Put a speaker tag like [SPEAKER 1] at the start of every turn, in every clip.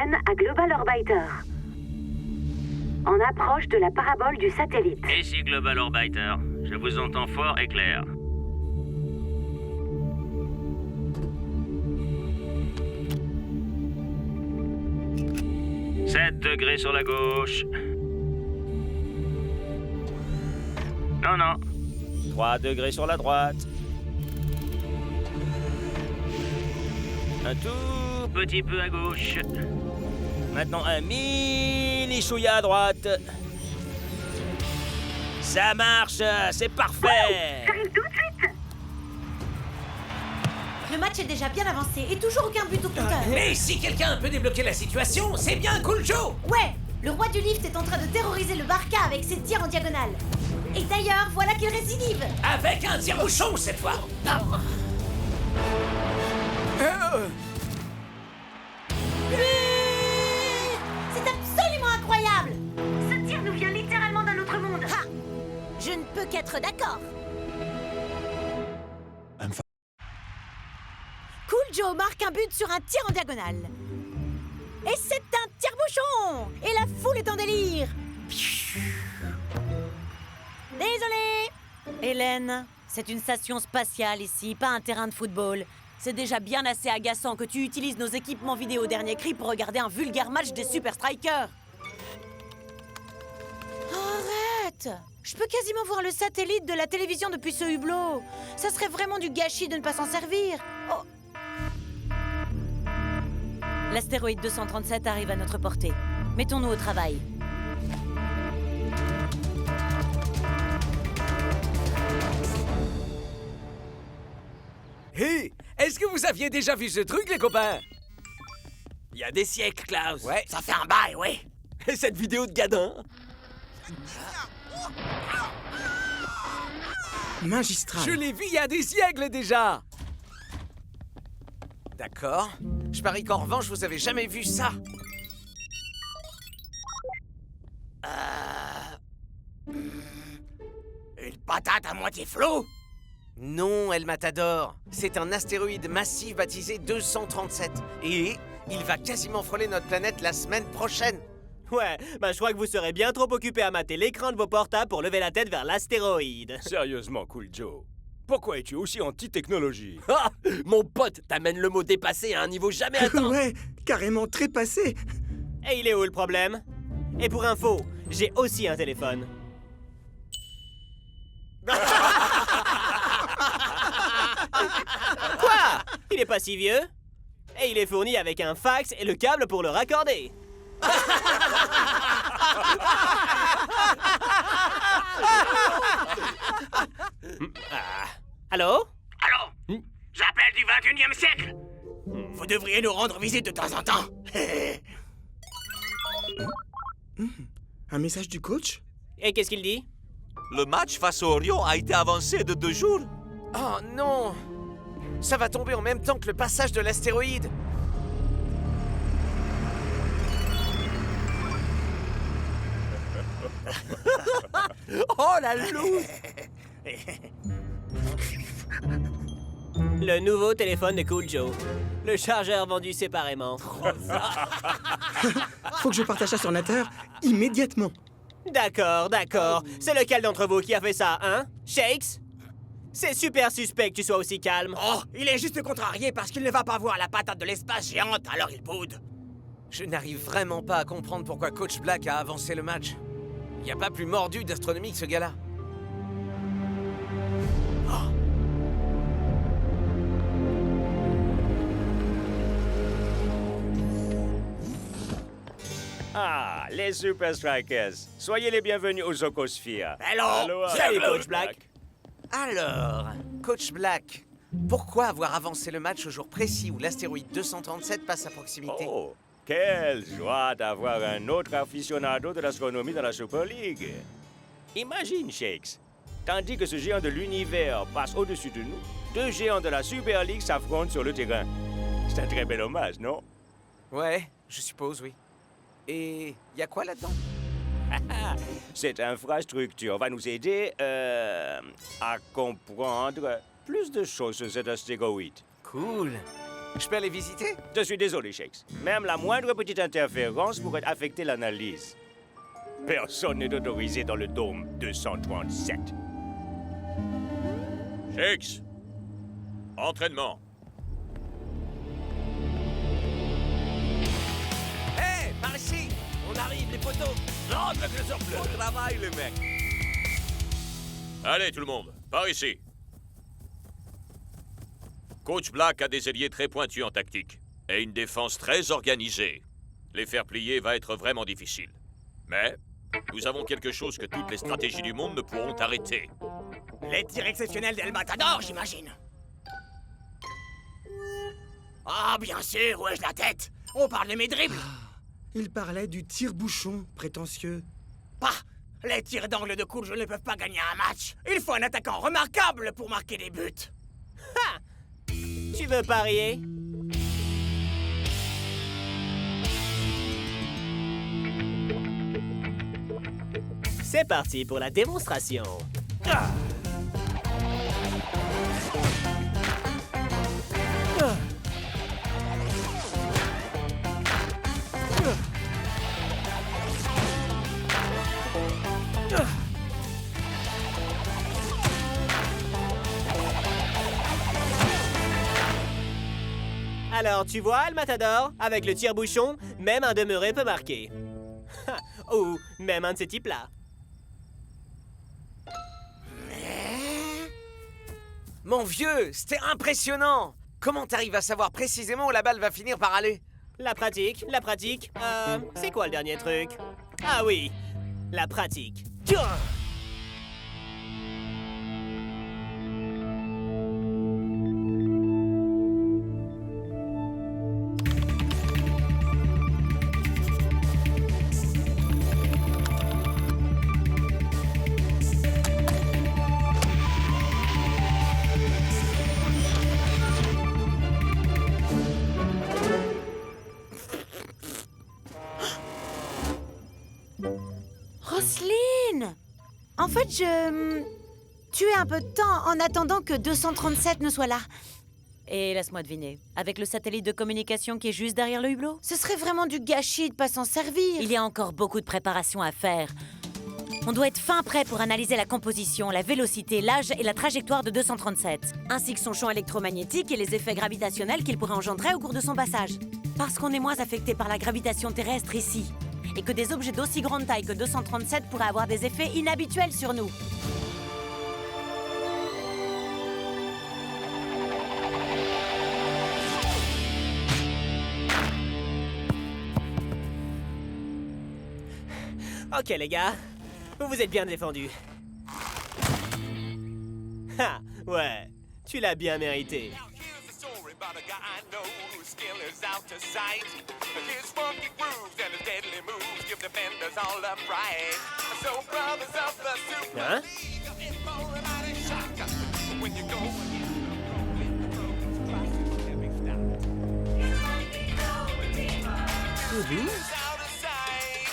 [SPEAKER 1] Hélène à Global Orbiter. En approche de la parabole du satellite.
[SPEAKER 2] Ici Global Orbiter. Je vous entends fort et clair. « 7 degrés sur la gauche. Non, non. 3 degrés sur la droite. Un tout petit peu à gauche. Maintenant un mini chouïa à droite. Ça marche, c'est parfait.
[SPEAKER 1] J'arrive tout de suite.
[SPEAKER 3] Le match est déjà bien avancé et toujours aucun but au compteur.
[SPEAKER 4] Mais si quelqu'un peut débloquer la situation, c'est bien Cool Joe.
[SPEAKER 3] Ouais, le roi du lift est en train de terroriser le Barca avec ses tirs en diagonale. Et d'ailleurs, voilà qu'il récidive.
[SPEAKER 4] Avec un tire-bouchon cette fois.
[SPEAKER 3] C'est absolument incroyable.
[SPEAKER 1] Ce tir nous vient littéralement d'un autre monde.
[SPEAKER 3] Ha! Je ne peux qu'être d'accord. Cool Joe marque un but sur un tir en diagonale. Et c'est un tire-bouchon. Et la foule est en délire. Désolé. Hélène, c'est une station spatiale ici, pas un terrain de football. C'est déjà bien assez agaçant que tu utilises nos équipements vidéo dernier cri pour regarder un vulgaire match des Super Strikers. Arrête! Je peux quasiment voir le satellite de la télévision depuis ce hublot. Ça serait vraiment du gâchis de ne pas s'en servir. Oh. L'astéroïde 237 arrive à notre portée. Mettons-nous au travail.
[SPEAKER 4] Hé, est-ce que vous aviez déjà vu ce truc, les copains?
[SPEAKER 5] Il y a des siècles, Klaus.
[SPEAKER 4] Ouais.
[SPEAKER 5] Ça fait un bail, ouais.
[SPEAKER 4] Et cette vidéo de gadin?
[SPEAKER 6] Magistral.
[SPEAKER 4] Je l'ai vu il y a des siècles déjà. D'accord. Je parie qu'en revanche, vous avez jamais vu ça.
[SPEAKER 5] Une patate à moitié floue.
[SPEAKER 4] Non, El Matador. C'est un astéroïde massif baptisé 237. Et il va quasiment frôler notre planète la semaine prochaine.
[SPEAKER 7] Ouais, bah je crois que vous serez bien trop occupé à mater l'écran de vos portables pour lever la tête vers l'astéroïde.
[SPEAKER 8] Sérieusement, Cool Joe. Pourquoi es-tu aussi anti-technologie?
[SPEAKER 5] Ah, mon pote t'amène le mot dépassé à un niveau jamais atteint.
[SPEAKER 6] Ouais, carrément trépassé.
[SPEAKER 7] Et il est où le problème? Et pour info, j'ai aussi un téléphone. Quoi? Il est pas si vieux. Et il est fourni avec un fax et le câble pour le raccorder. Allô?
[SPEAKER 5] Allô? J'appelle du 21e siècle. Vous devriez nous rendre visite de temps en temps.
[SPEAKER 6] Un message du coach?
[SPEAKER 7] Et qu'est-ce qu'il dit?
[SPEAKER 9] Le match face au Orion a été avancé de 2 jours.
[SPEAKER 4] Oh non! Ça va tomber en même temps que le passage de l'astéroïde.
[SPEAKER 5] Oh la loose.
[SPEAKER 7] Le nouveau téléphone de Cool Joe. Le chargeur vendu séparément.
[SPEAKER 6] Faut que je partage ça sur Natter immédiatement.
[SPEAKER 7] D'accord, d'accord. C'est lequel d'entre vous qui a fait ça, hein? Shakes? C'est super suspect que tu sois aussi calme.
[SPEAKER 5] Oh, il est juste contrarié parce qu'il ne va pas voir la patate de l'espace géante, alors il boude.
[SPEAKER 4] Je n'arrive vraiment pas à comprendre pourquoi Coach Black a avancé le match. Il n'y a pas plus mordu d'astronomie que ce gars-là.
[SPEAKER 8] Ah, les Super Strikers. Soyez les bienvenus aux Zocosphere.
[SPEAKER 5] Hello.
[SPEAKER 7] Salut, Coach Black.
[SPEAKER 4] Alors, Coach Black, pourquoi avoir avancé le match au jour précis où l'astéroïde 237 passe à proximité?
[SPEAKER 8] Oh, quelle joie d'avoir un autre aficionado de l'astronomie dans la Super League. Imagine, Shakes. Tandis que ce géant de l'univers passe au-dessus de nous, 2 géants de la Super League s'affrontent sur le terrain. C'est un très bel hommage, non?
[SPEAKER 4] Ouais, je suppose, oui. Et y a quoi là-dedans?
[SPEAKER 8] Cette infrastructure va nous aider à comprendre plus de choses sur cet astéroïde.
[SPEAKER 4] Cool. Je peux aller visiter?
[SPEAKER 8] Je suis désolé, Shakes. Même la moindre petite interférence pourrait affecter l'analyse. Personne n'est autorisé dans le dôme 237.
[SPEAKER 9] Shakes. Entraînement.
[SPEAKER 4] Hé, par ici! On arrive, les poteaux!
[SPEAKER 5] Rentre avec le surplus.
[SPEAKER 9] Bon travail, les mecs. Allez, tout le monde, par ici. Coach Black a des ailiers très pointus en tactique et une défense très organisée. Les faire plier va être vraiment difficile. Mais nous avons quelque chose que toutes les stratégies du monde ne pourront arrêter.
[SPEAKER 5] Les tirs exceptionnels d'El Matador, j'imagine. Ah, bien sûr, où ai-je la tête? On parle de mes dribbles.
[SPEAKER 6] Il parlait du tire-bouchon prétentieux.
[SPEAKER 5] Bah, les tirs d'angle de courge ne peuvent pas gagner un match. Il faut un attaquant remarquable pour marquer des buts.
[SPEAKER 7] Ha! Tu veux parier? C'est parti pour la démonstration. Alors, tu vois, El Matador, avec le tire-bouchon, même un demeuré peut marquer. Ou même un de ces types-là.
[SPEAKER 4] Mon vieux, c'était impressionnant! Comment t'arrives à savoir précisément où la balle va finir par aller?
[SPEAKER 7] La pratique, la pratique. C'est quoi le dernier truc? Ah oui, la pratique.
[SPEAKER 3] Roselyne! En fait, je tuais un peu de temps en attendant que 237 ne soit là. Et laisse-moi deviner, avec le satellite de communication qui est juste derrière le hublot? Ce serait vraiment du gâchis de pas s'en servir. Il y a encore beaucoup de préparation à faire. On doit être fin prêt pour analyser la composition, la vélocité, l'âge et la trajectoire de 237, ainsi que son champ électromagnétique et les effets gravitationnels qu'il pourrait engendrer au cours de son passage. Parce qu'on est moins affecté par la gravitation terrestre ici, et que des objets d'aussi grande taille que 237 pourraient avoir des effets inhabituels sur nous.
[SPEAKER 7] Ok les gars, vous vous êtes bien défendus. Ha, ouais, tu l'as bien mérité.
[SPEAKER 9] About a guy I know whose skill is out of sight. His funky grooves and his deadly moves give defenders all the fright. So brothers of the Super
[SPEAKER 7] Hein?
[SPEAKER 9] League, it's more about a shock when you go. It's out of sight.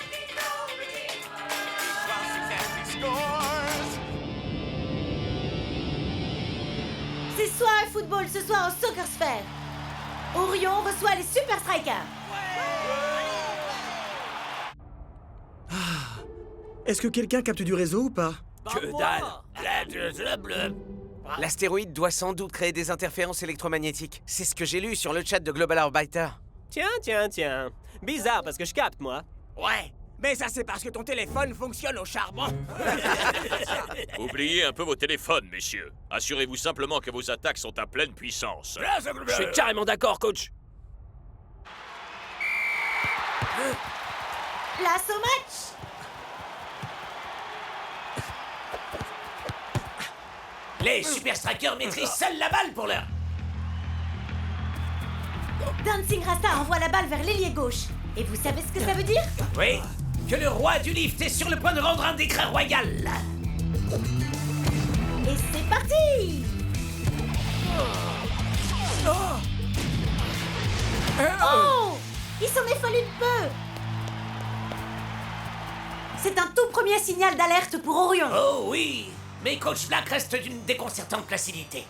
[SPEAKER 9] He crosses and he scores.
[SPEAKER 3] C'est soir football ce soir au Soccer Sphere. Orion reçoit les Super Strikers.
[SPEAKER 6] Est-ce que quelqu'un capte du réseau ou pas?
[SPEAKER 5] Que dalle.
[SPEAKER 4] L'astéroïde doit sans doute créer des interférences électromagnétiques. C'est ce que j'ai lu sur le chat de Global Orbiter.
[SPEAKER 7] Tiens. Bizarre parce que je capte, moi.
[SPEAKER 5] Ouais, mais ça c'est parce que ton téléphone fonctionne au charbon.
[SPEAKER 9] Oubliez un peu vos téléphones, messieurs. Assurez-vous simplement que vos attaques sont à pleine puissance.
[SPEAKER 5] Je suis carrément d'accord, coach.
[SPEAKER 3] Place au match.
[SPEAKER 5] Les Super Strikers maîtrisent seuls la balle pour l'heure.
[SPEAKER 3] Dancing Rasta envoie la balle vers l'ailier gauche. Et vous savez ce que ça veut dire?
[SPEAKER 5] Oui, que le roi du lift est sur le point de rendre un décret royal.
[SPEAKER 3] Et c'est parti! Oh! Il s'en est fallu de peu! C'est un tout premier signal d'alerte pour Orion.
[SPEAKER 5] Oh oui, mais Coach Black reste d'une déconcertante placidité.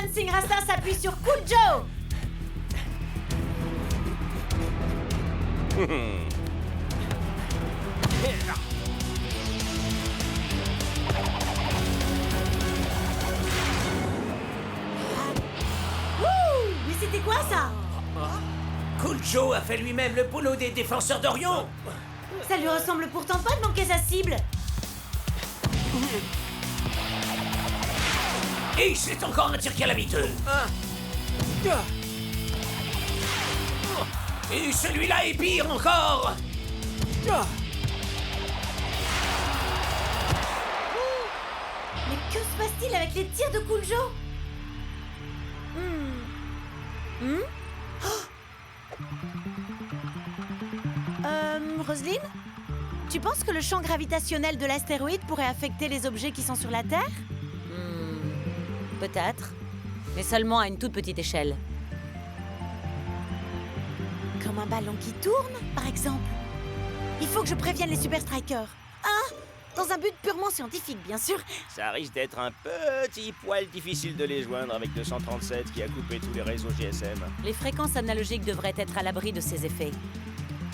[SPEAKER 3] Dancing Rasta s'appuie sur Cool Joe. Wouh! Mais c'était quoi ça?
[SPEAKER 5] Cool Joe a fait lui-même le polo des défenseurs d'Orion.
[SPEAKER 3] Ça lui ressemble pourtant pas de manquer sa cible.
[SPEAKER 5] Et c'est encore un tir calamiteux. Et celui-là est pire encore.
[SPEAKER 3] Mais que se passe-t-il avec les tirs de Cool Joe? Roselyne? Tu penses que le champ gravitationnel de l'astéroïde pourrait affecter les objets qui sont sur la Terre? Peut-être, mais seulement à une toute petite échelle. Comme un ballon qui tourne, par exemple. Il faut que je prévienne les Super Strikers. Ah! Dans un but purement scientifique, bien sûr.
[SPEAKER 2] Ça risque d'être un petit poil difficile de les joindre avec 237 qui a coupé tous les réseaux GSM.
[SPEAKER 3] Les fréquences analogiques devraient être à l'abri de ces effets.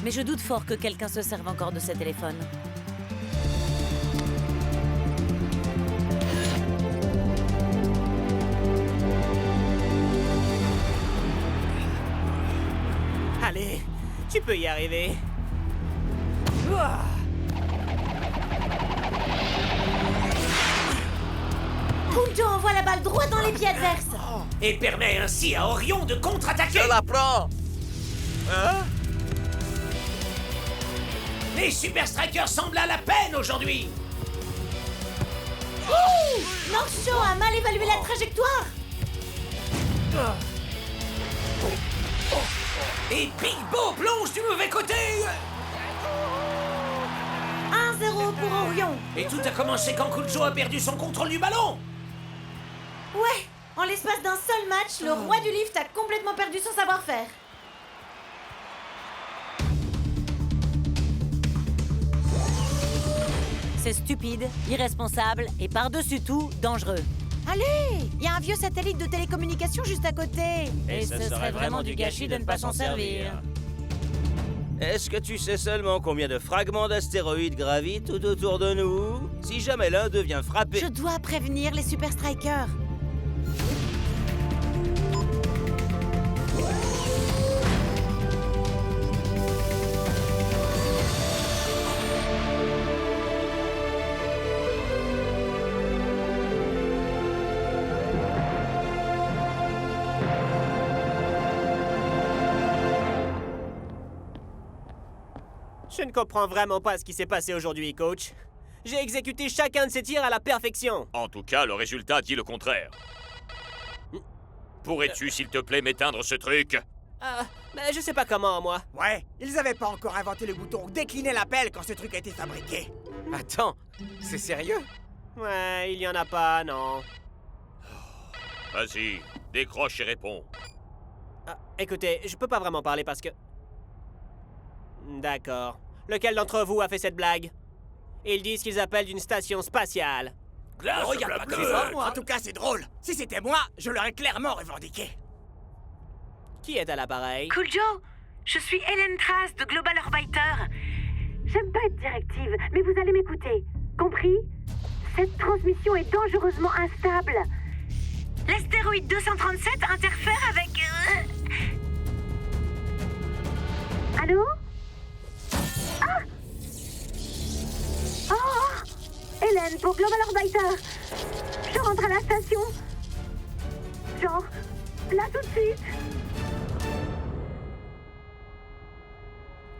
[SPEAKER 3] Mais je doute fort que quelqu'un se serve encore de ces téléphones.
[SPEAKER 7] Allez, tu peux y arriver.
[SPEAKER 3] Cool Joe envoie la balle droit dans les pieds adverses.
[SPEAKER 5] Et permet ainsi à Orion de contre-attaquer.
[SPEAKER 4] Je la prends.
[SPEAKER 5] Les Super Strikers semblent à la peine aujourd'hui.
[SPEAKER 3] North Show a mal évalué la trajectoire.
[SPEAKER 5] Et Big Bo plonge du mauvais côté.
[SPEAKER 3] 1-0 pour Orion.
[SPEAKER 5] Et tout a commencé quand Cool Joe a perdu son contrôle du ballon.
[SPEAKER 3] Ouais, en l'espace d'un seul match, le roi du lift a complètement perdu son savoir-faire. C'est stupide, irresponsable et par-dessus tout, dangereux. Allez, il y a un vieux satellite de télécommunication juste à côté.
[SPEAKER 2] Et ce serait vraiment du gâchis de ne pas s'en servir. Est-ce que tu sais seulement combien de fragments d'astéroïdes gravitent tout autour de nous? Si jamais l'un d'eux vient frapper...
[SPEAKER 3] Je dois prévenir les Super Strikers.
[SPEAKER 7] Je ne comprends vraiment pas ce qui s'est passé aujourd'hui, coach. J'ai exécuté chacun de ces tirs à la perfection.
[SPEAKER 9] En tout cas, le résultat dit le contraire. Pourrais-tu, s'il te plaît, m'éteindre ce truc?
[SPEAKER 7] Mais je sais pas comment, moi.
[SPEAKER 5] Ouais, ils avaient pas encore inventé le bouton décliner l'appel quand ce truc a été fabriqué.
[SPEAKER 4] Attends, c'est sérieux?
[SPEAKER 7] Ouais, il y en a pas, non.
[SPEAKER 9] Vas-y, décroche et réponds.
[SPEAKER 7] Écoutez, je peux pas vraiment parler parce que... D'accord. Lequel d'entre vous a fait cette blague? Ils disent qu'ils appellent d'une station spatiale.
[SPEAKER 5] Regarde pas comme ça, moi. En tout cas, c'est drôle. Si c'était moi, je l'aurais clairement revendiqué.
[SPEAKER 7] Qui est à l'appareil?
[SPEAKER 1] Cool Joe, je suis Hélène Trace de Global Orbiter. J'aime pas être directive, mais vous allez m'écouter. Compris? Cette transmission est dangereusement instable. L'astéroïde 237 interfère avec... Allô? Ah! Oh! Hélène, pour Global Orbiter. Je rentre à la station. Genre, là tout de suite.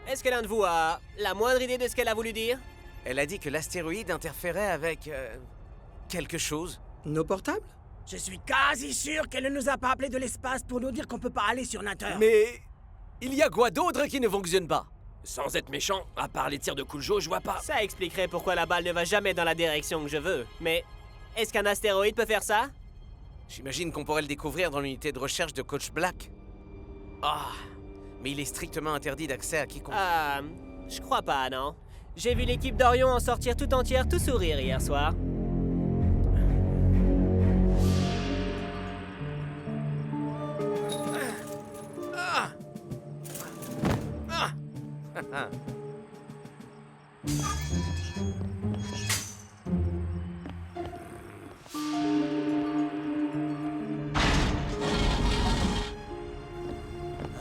[SPEAKER 7] Est-ce que l'un de vous a la moindre idée de ce qu'elle a voulu dire?
[SPEAKER 4] Elle a dit que l'astéroïde interférait avec... quelque chose.
[SPEAKER 6] Nos portables?
[SPEAKER 5] Je suis quasi sûr qu'elle ne nous a pas appelé de l'espace pour nous dire qu'on peut pas aller sur Nater.
[SPEAKER 10] Mais il y a quoi d'autre qui ne fonctionne pas? Sans être méchant, à part les tirs de Cool Joe, je vois pas.
[SPEAKER 7] Ça expliquerait pourquoi la balle ne va jamais dans la direction que je veux. Mais est-ce qu'un astéroïde peut faire ça?
[SPEAKER 4] J'imagine qu'on pourrait le découvrir dans l'unité de recherche de Coach Black. Ah, mais il est strictement interdit d'accès à quiconque.
[SPEAKER 7] Je crois pas, non. J'ai vu l'équipe d'Orion en sortir tout entière, tout sourire hier soir.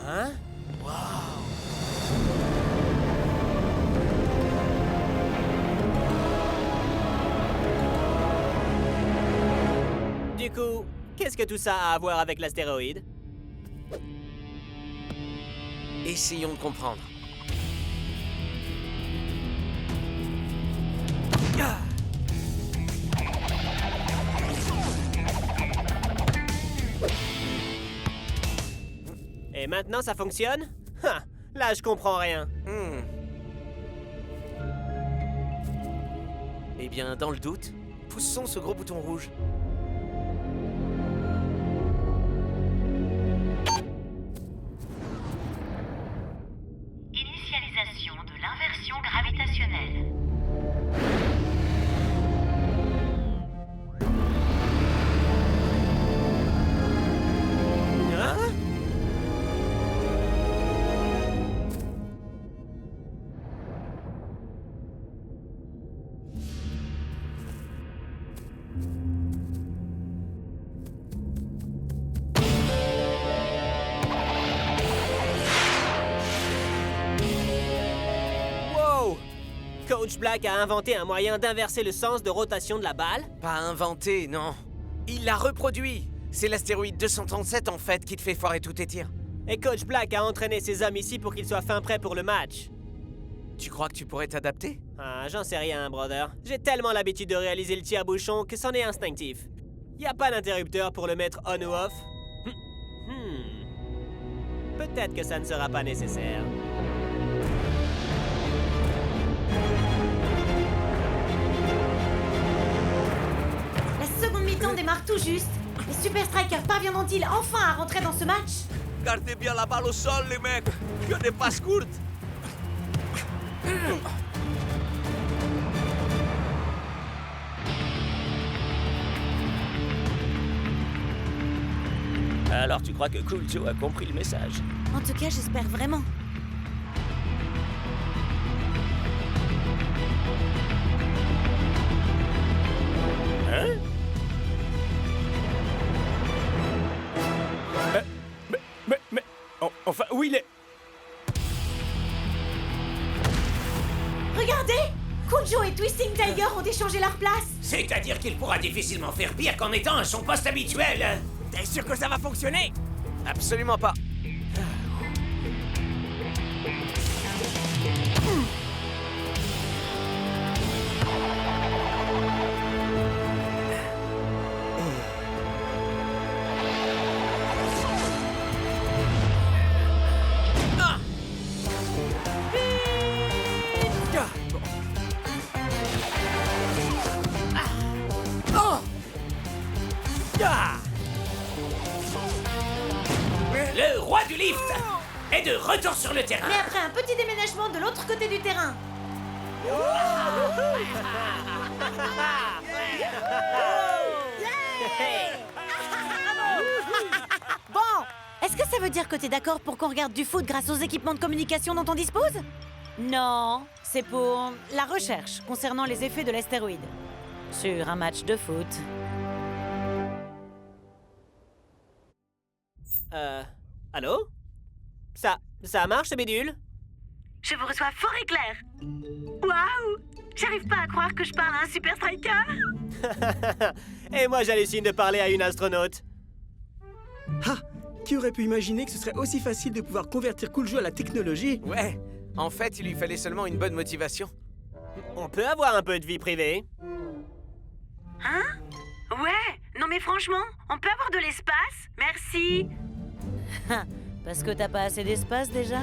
[SPEAKER 7] Hein? Du coup, qu'est-ce que tout ça a à voir avec l'astéroïde?
[SPEAKER 4] Essayons de comprendre.
[SPEAKER 7] Et maintenant, ça fonctionne? Ha! Là, je comprends rien.
[SPEAKER 4] Eh bien, dans le doute, poussons ce gros bouton rouge.
[SPEAKER 1] Initialisation de l'inversion gravitationnelle.
[SPEAKER 7] Hein? Wow! Coach Black a inventé un moyen d'inverser le sens de rotation de la balle?
[SPEAKER 4] Pas inventé, non. Il l'a reproduit. C'est l'astéroïde 237 en fait qui te fait foirer tous tes tirs.
[SPEAKER 7] Et Coach Black a entraîné ses hommes ici pour qu'ils soient fin prêts pour le match.
[SPEAKER 4] Tu crois que tu pourrais t'adapter?
[SPEAKER 7] Ah, j'en sais rien, brother. J'ai tellement l'habitude de réaliser le tir à bouchon que c'en est instinctif. Y a pas d'interrupteur pour le mettre on ou off? Peut-être que ça ne sera pas nécessaire.
[SPEAKER 3] La seconde mi-temps démarre tout juste. Les Super Strikers parviendront-ils enfin à rentrer dans ce match?
[SPEAKER 10] Gardez bien la balle au sol, les mecs. Que des passes courtes.
[SPEAKER 2] Alors tu crois que Cool Joe a compris le message?
[SPEAKER 3] En tout cas, j'espère vraiment.
[SPEAKER 2] Hein?
[SPEAKER 8] Enfin, où il est?
[SPEAKER 3] Regardez! Kujo et Twisting Tiger ont échangé leur place.
[SPEAKER 5] C'est-à-dire qu'il pourra difficilement faire pire qu'en étant à son poste habituel. T'es sûr que ça va fonctionner?
[SPEAKER 4] Absolument pas.
[SPEAKER 5] Le roi du lift est de retour sur le terrain.
[SPEAKER 3] Mais après un petit déménagement de l'autre côté du terrain. Bon, est-ce que ça veut dire que t'es d'accord pour qu'on regarde du foot grâce aux équipements de communication dont on dispose? Non, c'est pour la recherche concernant les effets de l'astéroïde sur un match de foot.
[SPEAKER 7] Allô? Ça marche, ce bidule?
[SPEAKER 1] Je vous reçois fort et clair. Waouh! J'arrive pas à croire que je parle à un Super Striker.
[SPEAKER 7] Et moi, j'hallucine de parler à une astronaute.
[SPEAKER 6] Ah! Qui aurait pu imaginer que ce serait aussi facile de pouvoir convertir Cool Joe à la technologie?
[SPEAKER 4] Ouais, en fait, il lui fallait seulement une bonne motivation.
[SPEAKER 7] On peut avoir un peu de vie privée.
[SPEAKER 1] Hein? Ouais. Non mais franchement, on peut avoir de l'espace? Merci.
[SPEAKER 3] Parce que t'as pas assez d'espace déjà?